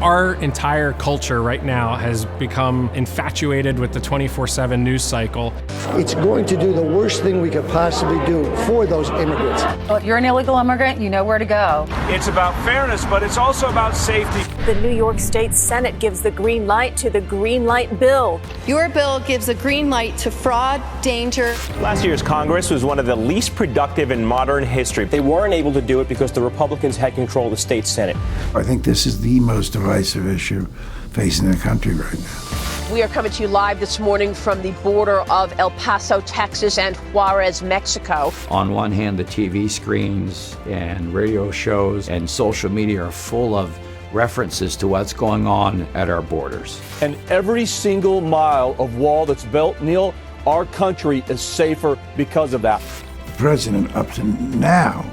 Our entire culture right now has become infatuated with the 24/7 news cycle. It's going to do the worst thing we could possibly do for those immigrants. Well, if you're an illegal immigrant, you know where to go. It's about fairness, but it's also about safety. The New York State Senate gives the green light to the Green Light Bill. Your bill gives a green light to fraud, danger. Last year's Congress was one of the least productive in modern history. They weren't able to do it because the Republicans had control of the state Senate. I think this is the most divisive issue facing the country right now. We are coming to you live this morning from the border of El Paso, Texas and Juarez, Mexico. On one hand, the TV screens and radio shows and social media are full of references to what's going on at our borders. And every single mile of wall that's built, Neil, our country is safer because of that. The president, up to now,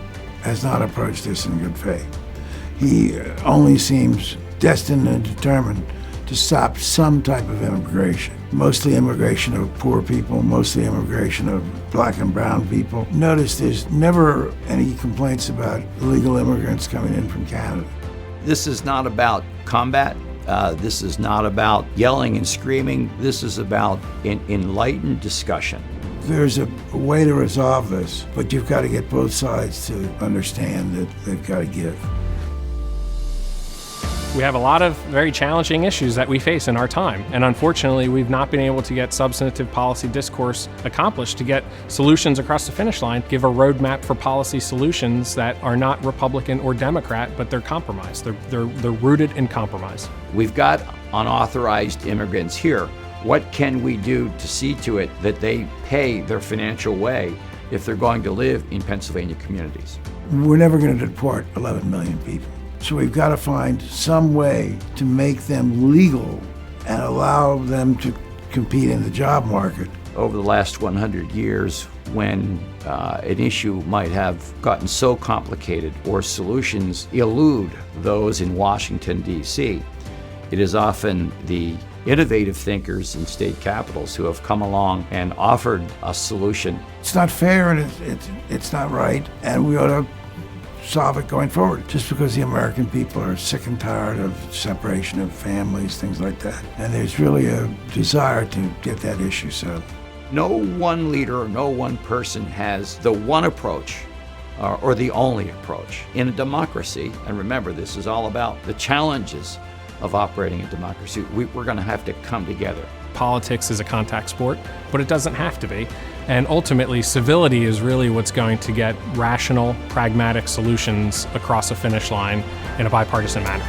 has not approached this in good faith. He only seems destined and determined to stop some type of immigration. Mostly immigration of poor people, mostly immigration of black and brown people. Notice there's never any complaints about illegal immigrants coming in from Canada. This is not about combat. This is not about yelling and screaming. This is about enlightened discussion. There's a way to resolve this, but you've got to get both sides to understand that they've got to give. We have a lot of very challenging issues that we face in our time, and unfortunately we've not been able to get substantive policy discourse accomplished to get solutions across the finish line, give a roadmap for policy solutions that are not Republican or Democrat, but they're compromised. They're rooted in compromise. We've got unauthorized immigrants here. What can we do to see to it that they pay their financial way if they're going to live in Pennsylvania communities? We're never going to deport 11 million people. So we've got to find some way to make them legal and allow them to compete in the job market. Over the last 100 years, when an issue might have gotten so complicated or solutions elude those in Washington, D.C., it is often the innovative thinkers in state capitals who have come along and offered a solution. It's not fair and it's not right, and we ought to solve it going forward. Just because the American people are sick and tired of separation of families, things like that. And there's really a desire to get that issue settled. No one leader, no one person has the one approach or the only approach. In a democracy, and remember, this is all about the challenges of operating a democracy, we're going to have to come together. Politics is a contact sport, but it doesn't have to be. And ultimately, civility is really what's going to get rational, pragmatic solutions across a finish line in a bipartisan manner.